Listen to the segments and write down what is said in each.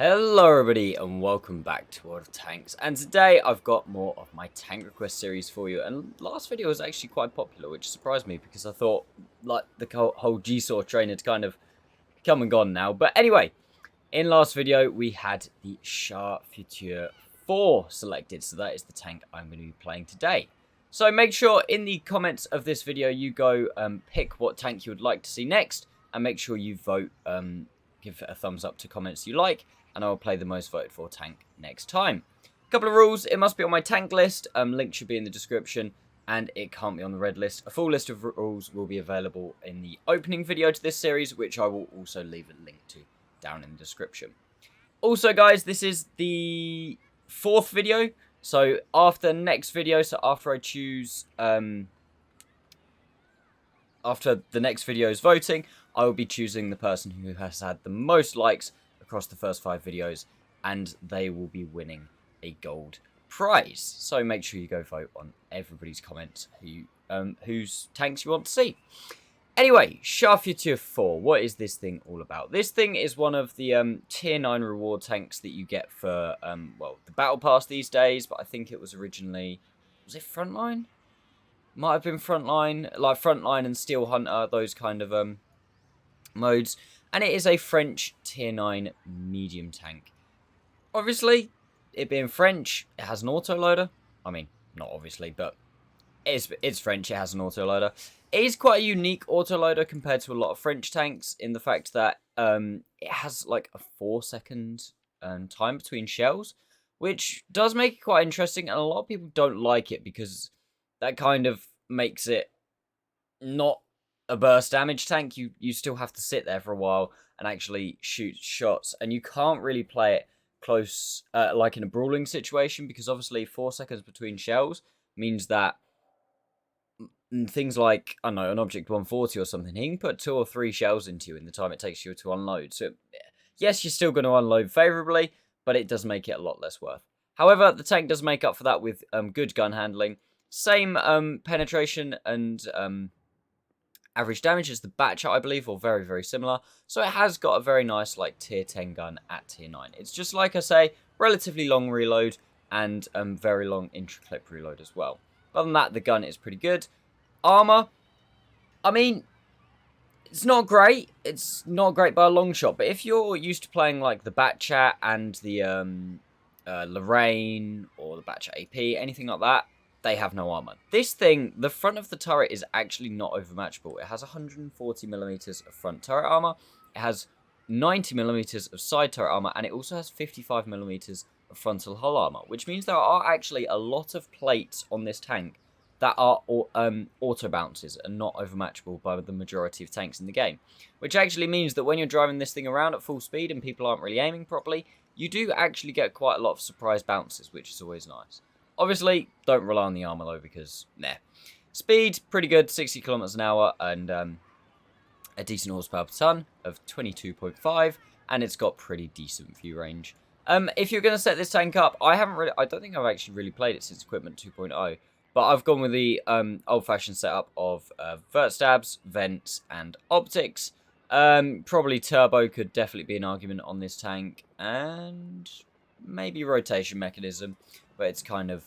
Hello everybody and welcome back to World of Tanks, and today I've got more of my tank request series for you. And last video was actually quite popular, which surprised me because I thought like the whole G-Saw train had kind of come and gone now. But anyway, in last video we had the Char Futur 4 selected, so that is the tank I'm going to be playing today. So make sure in the comments of this video you go pick what tank you would like to see next, and make sure you vote, give a thumbs up to comments you like, and I will play the most voted for tank next time. A couple of rules: it must be on my tank list, link should be in the description, and it can't be on the red list. A full list of rules will be available in the opening video to this series, which I will also leave a link to down in the description. Also guys, this is the 4th video, so after next video, so after I choose, after the next video's voting, I will be choosing the person who has had the most likes across the first 5 videos, and they will be winning a gold prize. So make sure you go vote on everybody's comments whose tanks you want to see. Anyway, Char Futur 4, what is this thing all about? This thing is one of the tier 9 reward tanks that you get for, well, the battle pass these days, but I think it was originally, was it Frontline? Might have been Frontline, like Frontline and Steel Hunter, those kind of modes. And it is a French tier 9 medium tank. Obviously, it being French, it has an autoloader. I mean, not obviously, but it's French, it has an autoloader. It is quite a unique autoloader compared to a lot of French tanks in the fact that it has like a 4-second time between shells, which does make it quite interesting, and a lot of people don't like it because that kind of makes it not a burst damage tank. You still have to sit there for a while and actually shoot shots, and you can't really play it close, like in a brawling situation, because obviously 4 seconds between shells means that things like, I don't know, an object 140 or something, he can put 2 or 3 shells into you in the time it takes you to unload. So yes, you're still going to unload favorably, but it does make it a lot less worth. However, the tank does make up for that with good gun handling, same penetration and average damage as the Batchat, I believe, or very, very similar. So it has got a very nice, like, tier 10 gun at tier 9. It's just, like I say, relatively long reload and very long intra-clip reload as well. Other than that, the gun is pretty good. Armor, I mean, it's not great. It's not great by a long shot. But if you're used to playing, like, the Batchat and the Lorraine or the Batchat AP, anything like that, they have no armor. This thing, the front of the turret is actually not overmatchable. It has 140mm of front turret armor, it has 90mm of side turret armor, and it also has 55mm of frontal hull armor, which means there are actually a lot of plates on this tank that are auto bounces and not overmatchable by the majority of tanks in the game. Which actually means that when you're driving this thing around at full speed and people aren't really aiming properly, you do actually get quite a lot of surprise bounces, which is always nice. Obviously, don't rely on the armor though, because, meh. Speed, pretty good, 60 kilometers an hour, and a decent horsepower per ton of 22.5, and it's got pretty decent view range. If you're going to set this tank up, I don't think I've actually really played it since Equipment 2.0, but I've gone with the old-fashioned setup of vert stabs, vents, and optics. Probably turbo could definitely be an argument on this tank, and maybe rotation mechanism, but it's kind of,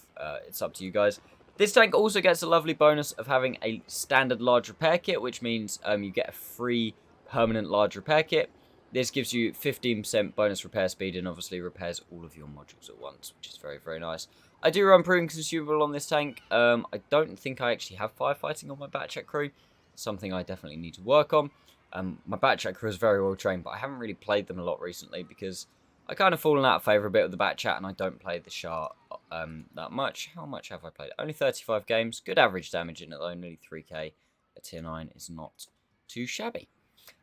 it's up to you guys. This tank also gets a lovely bonus of having a standard large repair kit, which means you get a free permanent large repair kit. This gives you 15% bonus repair speed and obviously repairs all of your modules at once, which is very, very nice. I do run proven consumable on this tank. I don't think I actually have firefighting on my Batchat crew. Something I definitely need to work on. My Batchat crew is very well trained, but I haven't really played them a lot recently because I kind of fallen out of favour a bit with the Batchat, and I don't play the Char that much. How much have I played? Only 35 games. Good average damage in it though, nearly 3k. A tier 9 is not too shabby.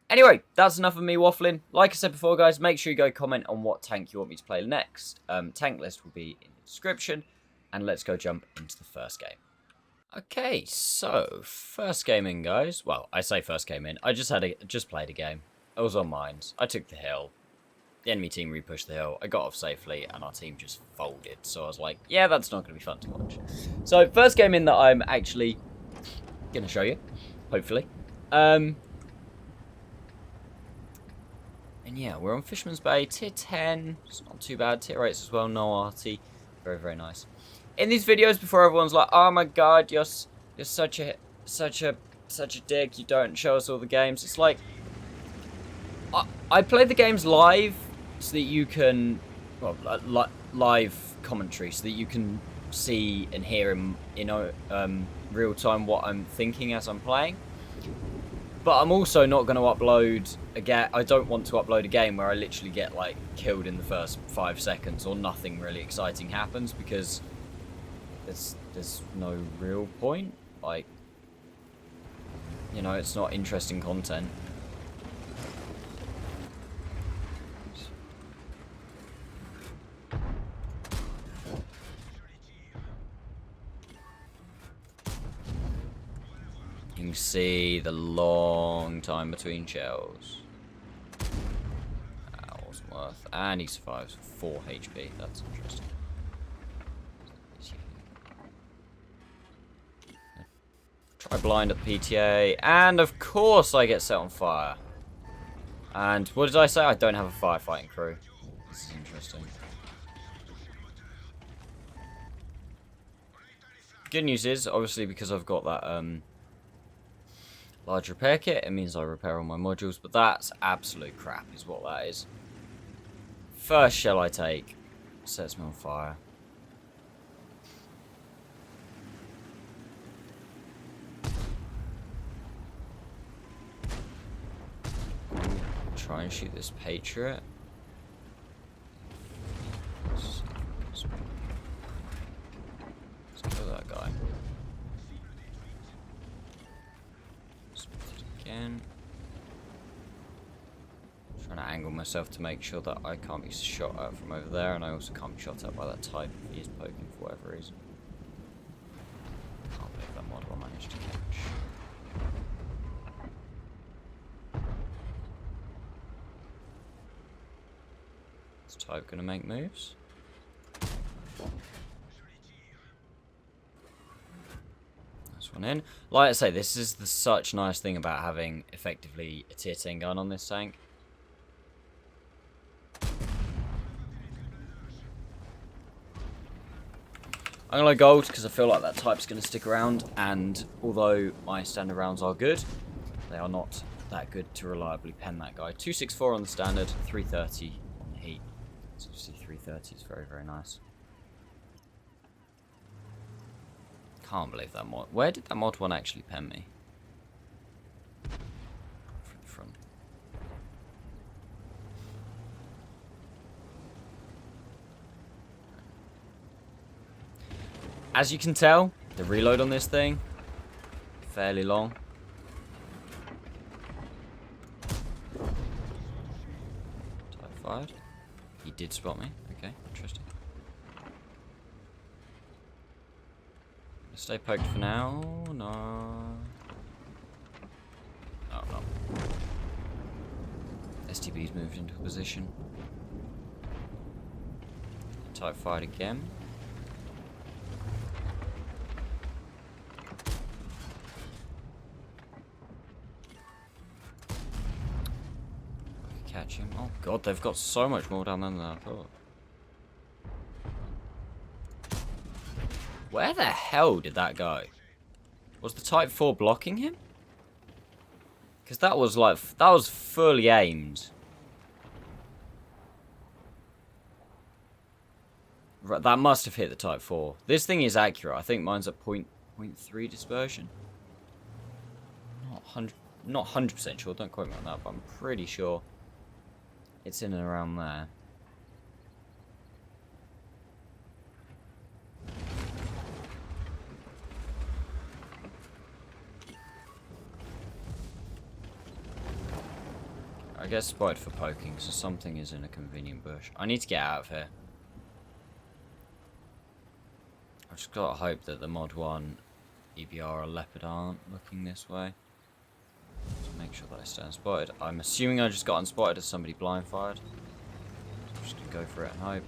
Anyway, that's enough of me waffling. Like I said before, guys, make sure you go comment on what tank you want me to play next. Tank list will be in the description, and let's go jump into the first game. Okay, so first game in, guys. Well, I say first game in. I just played a game. I was on mines. I took the hill. The enemy team repushed the hill. I got off safely, and our team just folded. So I was like, yeah, that's not going to be fun to watch. So first game in that I'm actually going to show you, hopefully. And yeah, we're on Fisherman's Bay, tier 10. It's not too bad. Tier 8s as well, no RT. Very, very nice. In these videos, before everyone's like, "Oh my god, you're such a dick. You don't show us all the games." It's like, I play the games live so that you can, well, live commentary so that you can see and hear in real time what I'm thinking as I'm playing. But I'm also not going to upload I don't want to upload a game where I literally get like killed in the first 5 seconds or nothing really exciting happens, because there's no real point. Like, you know, it's not interesting content. You can see the long time between shells. That wasn't worth. And he survives 4 HP. That's interesting. Try blind at PTA. And of course I get set on fire. And what did I say? I don't have a firefighting crew. This is interesting. Good news is, obviously, because I've got that large repair kit, it means I repair all my modules, but that's absolute crap is what that is. First shell I take sets me on fire. Try and shoot this Patriot. Let's kill that guy. Again. Trying to angle myself to make sure that I can't be shot at from over there, and I also can't be shot at by that type if he is poking for whatever reason. Can't believe that model I managed to catch. Is type gonna make moves? One in. Like I say, this is the such nice thing about having effectively a tier 10 gun on this tank. I'm gonna go gold because I feel like that type's gonna stick around, and although my standard rounds are good, they are not that good to reliably pen that guy. 264 on the standard, 330 on the heat. So obviously 330 is very, very nice. Can't believe that mod. Where did that mod 1 actually pen me? Front. As you can tell, the reload on this thing fairly long. Type 5. He did spot me. Okay, interesting. Stay poked for now. No. Oh, no. STB's moved into a position. Type fight again. Catch him. Oh god, they've got so much more down there than I thought. Where the hell did that go? Was the Type 4 blocking him? Because that was fully aimed. Right, that must have hit the Type 4. This thing is accurate. I think mine's at 0.3 dispersion. Not 100% sure. Don't quote me on that, but I'm pretty sure it's in and around there. I get spotted for poking, so something is in a convenient bush. I need to get out of here. I've just got to hope that the mod 1 EBR or Leopard aren't looking this way. To make sure that I stay unspotted. I'm assuming I just got unspotted as somebody blind fired. So I'm just going to go for it and hope.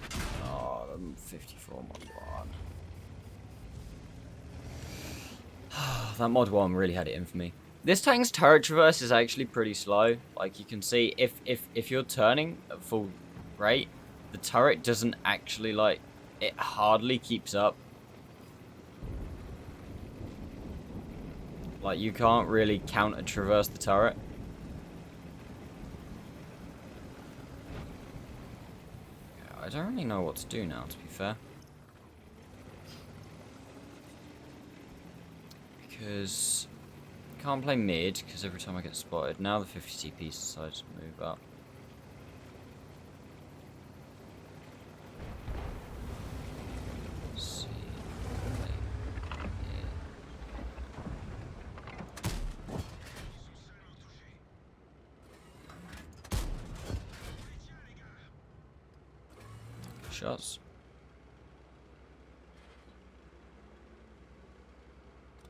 Oh, I'm 54 mod 1. That mod 1 really had it in for me. This tank's turret traverse is actually pretty slow. Like, you can see, if you're turning at full rate, the turret doesn't actually, like, it hardly keeps up. Like, you can't really counter-traverse the turret. I don't really know what to do now, to be fair. Because I can't play mid, because every time I get spotted. Now the 50 TP decides to move up. Let's see. Shots.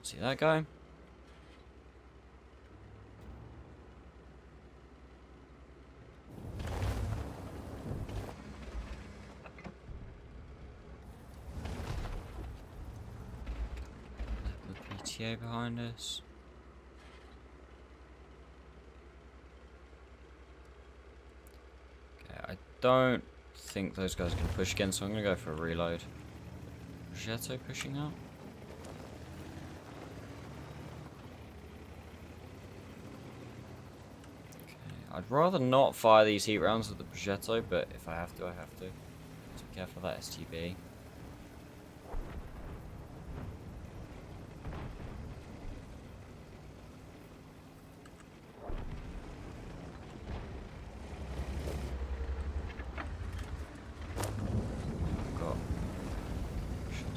See that guy? The PTA behind us. Okay, I don't think those guys can push again, so I'm gonna go for a reload. Progetto pushing out. Okay, I'd rather not fire these heat rounds with the Progetto, but if I have to, I have to. So be careful of that STB.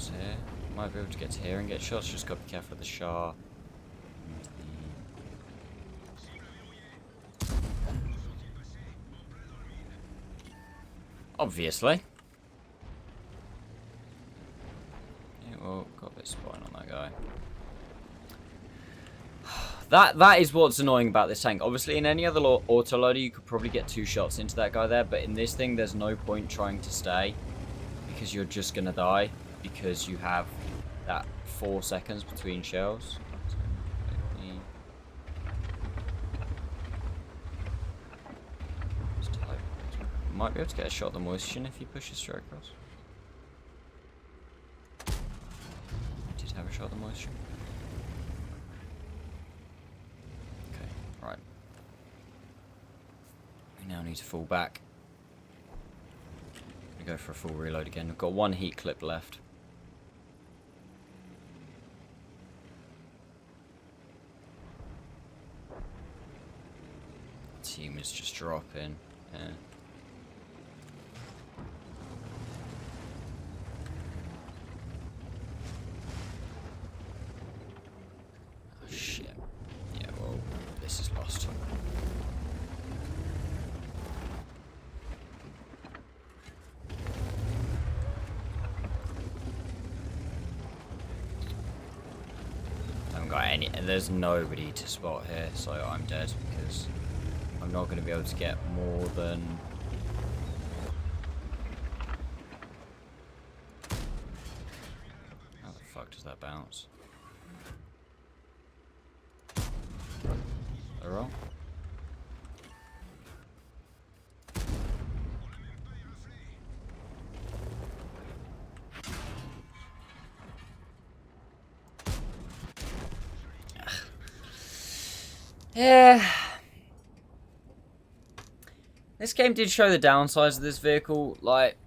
Here. Might be able to get to here and get shots, just gotta be careful of the Char. Obviously. Yeah, well, got a bit of spine on that guy. That is what's annoying about this tank. Obviously, in any other autoloader, you could probably get 2 shots into that guy there, but in this thing, there's no point trying to stay, because you're just gonna die, because you have that 4 seconds between shells. Might be able to get a shot at the moisture if he pushes straight across. Did have a shot at the moisture. Okay, right. We now need to fall back. I'm gonna go for a full reload again. We've got 1 heat clip left. Team is just dropping. Yeah. Oh shit. Yeah, well, this is lost. Haven't got any, and there's nobody to spot here, so I'm dead because I'm not going to be able to get more than... How the fuck does that bounce? They're wrong. Yeah. This game did show the downsides of this vehicle. Like,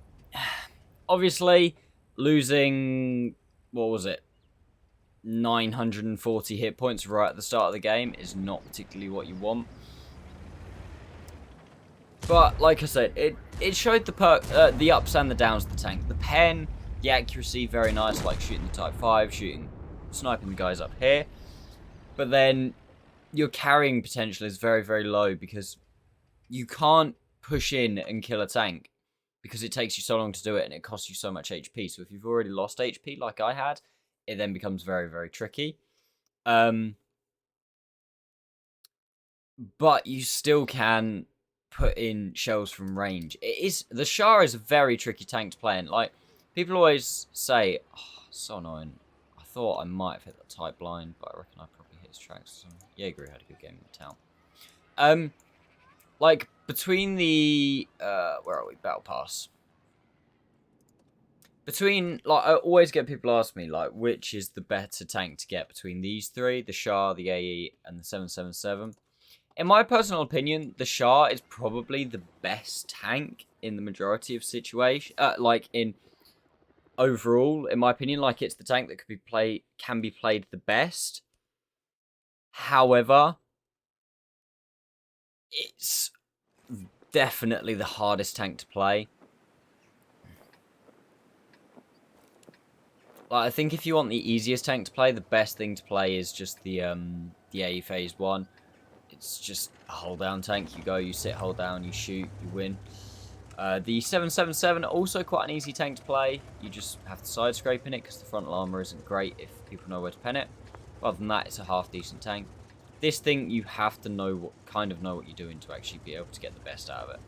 obviously, losing, what was it, 940 hit points right at the start of the game is not particularly what you want. But, like I said, it showed the ups and the downs of the tank. The pen, the accuracy, very nice, like shooting the Type 5, sniping the guys up here. But then, your carrying potential is very, very low because you can't push in and kill a tank because it takes you so long to do it and it costs you so much HP. So if you've already lost HP like I had, it then becomes very, very tricky. But you still can put in shells from range. The Char is a very tricky tank to play in. Like, people always say, oh, so annoying. I thought I might have hit the Type blind, but I reckon I probably hit against tracks. Jaeger had a good game in the town. Like, between the... where are we? Battle Pass. Between, like, I always get people ask me, like, which is the better tank to get between these three, the Char, the AE, and the 777. In my personal opinion, the Char is probably the best tank in the majority of situations. Like, in overall, in my opinion, like, it's the tank that can be played the best. However, it's definitely the hardest tank to play. Like, I think if you want the easiest tank to play, the best thing to play is just the AE Phase 1. It's just a hold down tank. You go, you sit, hold down, you shoot, you win. The 777, also quite an easy tank to play. You just have to side scrape in it because the frontal armor isn't great if people know where to pen it. Other than that, it's a half decent tank. This thing, you have to know what you're doing to actually be able to get the best out of it.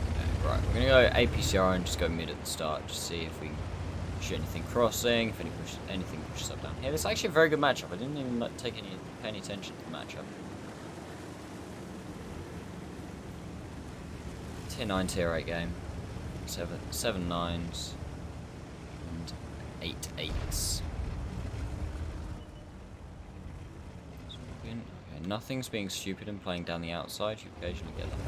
Okay, right, we're gonna go APCR and just go mid at the start, just see if we can shoot anything crossing, if anything pushes up down here. This is actually a very good matchup. I didn't even pay any attention to the matchup. Tier 9, Tier 8 game. 7 9s and 8 8s. Okay, nothing's being stupid and playing down the outside. You occasionally get that.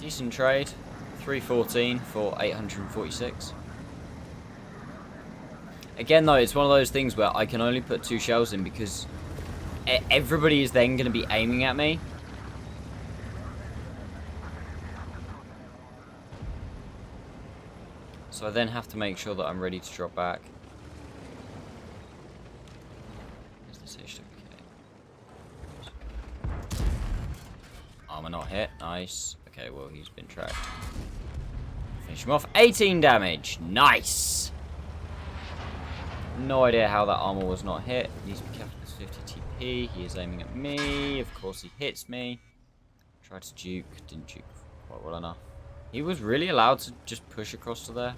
Decent trade, 314 for 846. Again though, it's one of those things where I can only put 2 shells in because everybody is then going to be aiming at me. So I then have to make sure that I'm ready to drop back. Armor not hit. Nice. Okay, well, he's been tracked. Finish him off. 18 damage. Nice. No idea how that armor was not hit. Needs to be careful with 50 TP. He is aiming at me. Of course, he hits me. Tried to juke. Didn't juke quite well enough. He was really allowed to just push across to there.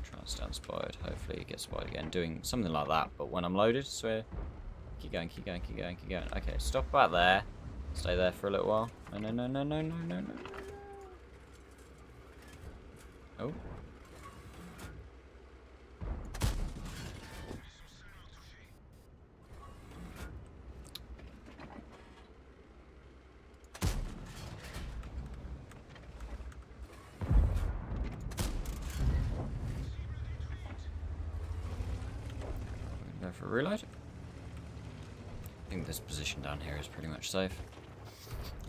Trying to stand spotted. Hopefully, he gets spotted again. Doing something like that, but when I'm loaded, I swear. Keep going, keep going, keep going, keep going. Okay, stop about there. Stay there for a little while. No, no, no, no, no, no, no, no. Oh. Go for a reload. I think this position down here is pretty much safe.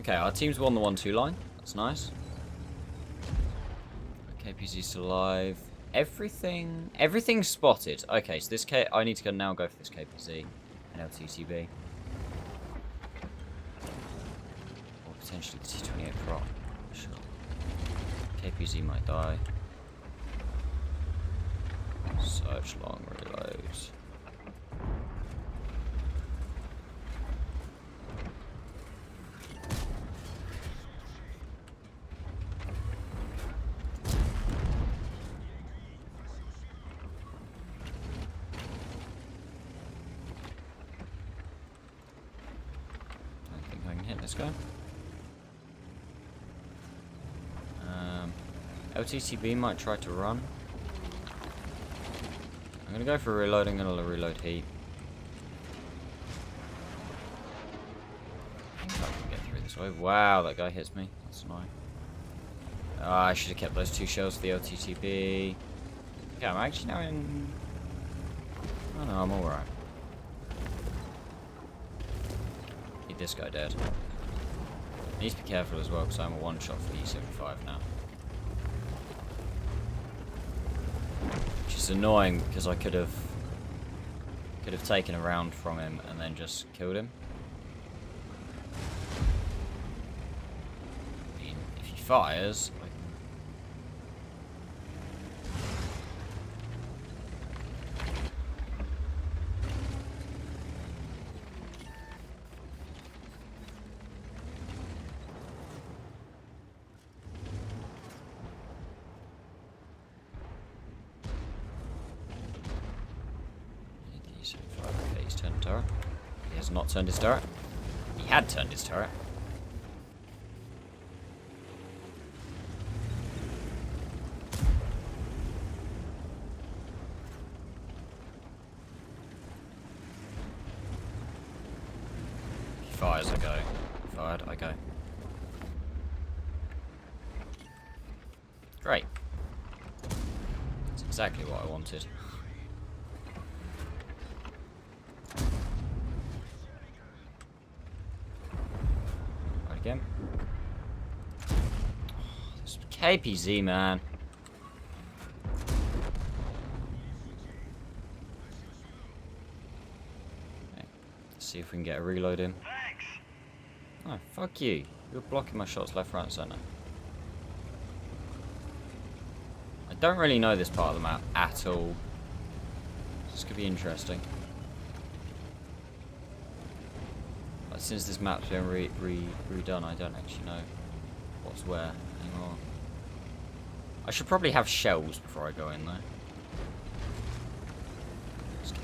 Okay, our team's won the 1-2 line. That's nice. KPZ's still alive. Everything's spotted. Okay, so this I need to now go for this KPZ and LTTB. Or potentially the T28 prop. Sure. KPZ might die. Search long reloads. Let's go. LTTB might try to run. I'm gonna go for reloading and I'll reload heat. I think I can get through this way. Wow, that guy hits me. That's annoying. I should have kept those 2 shells for the LTTB. Yeah, I'm actually now in... Oh no, I'm alright. Need this guy dead. Need to be careful as well because I'm a 1-shot for the E75 now. Which is annoying because I could have taken a round from him and then just killed him. I mean, if he fires, I can turret. He has not turned his turret. He had turned his turret. He fires, I go. He fired, I go. Great. That's exactly what I wanted. Right again. This KPZ, man. Okay. Let's see if we can get a reload in. Oh, fuck you. You're blocking my shots left, right, and centre. I don't really know this part of the map at all. This could be interesting. But since this map's been redone, I don't actually know what's where anymore. I should probably have shells before I go in there. Let's just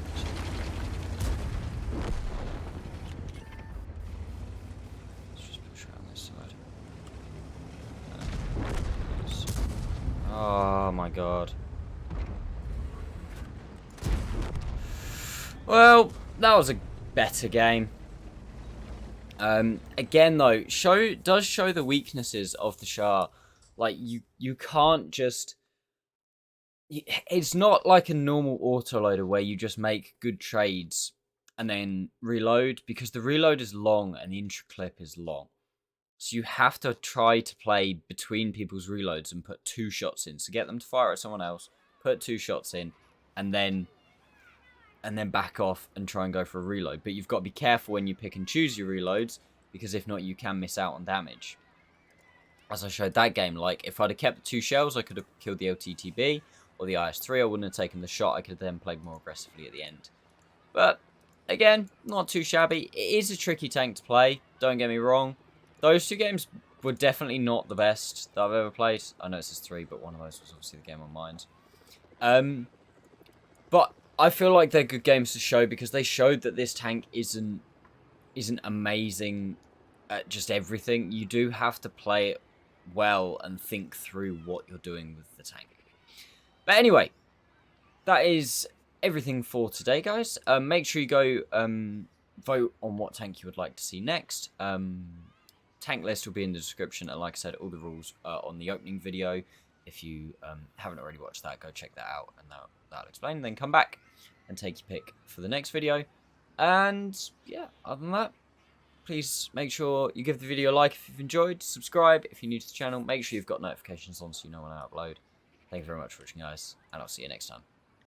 push around this side. Oh my god. Well, that was a better game. Again though, does show the weaknesses of the Char. Like you can't just. It's not like a normal autoloader where you just make good trades and then reload, because the reload is long and the intro clip is long. So you have to try to play between people's reloads and put 2 shots in. So get them to fire at someone else, put 2 shots in, and then back off and try and go for a reload. But you've got to be careful when you pick and choose your reloads, because if not, you can miss out on damage. As I showed that game, like, if I'd have kept the 2 shells, I could have killed the LTTB or the IS-3. I wouldn't have taken the shot. I could have then played more aggressively at the end. But, again, not too shabby. It is a tricky tank to play, don't get me wrong. Those 2 games were definitely not the best that I've ever played. I know it says 3, but one of those was obviously the game on Mind. But I feel like they're good games to show, because they showed that this tank isn't amazing at just everything. You do have to play it well and think through what you're doing with the tank. But anyway, that is everything for today, guys. Make sure you go vote on what tank you would like to see next. Tank list will be in the description, and like I said, all the rules are on the opening video. If you haven't already watched that, go check that out, and that'll explain. Then come back and take your pick for the next video. And yeah, other than that, please make sure you give the video a like if you've enjoyed. Subscribe if you're new to the channel. Make sure you've got notifications on so you know when I upload. Thank you very much for watching, guys, and I'll see you next time.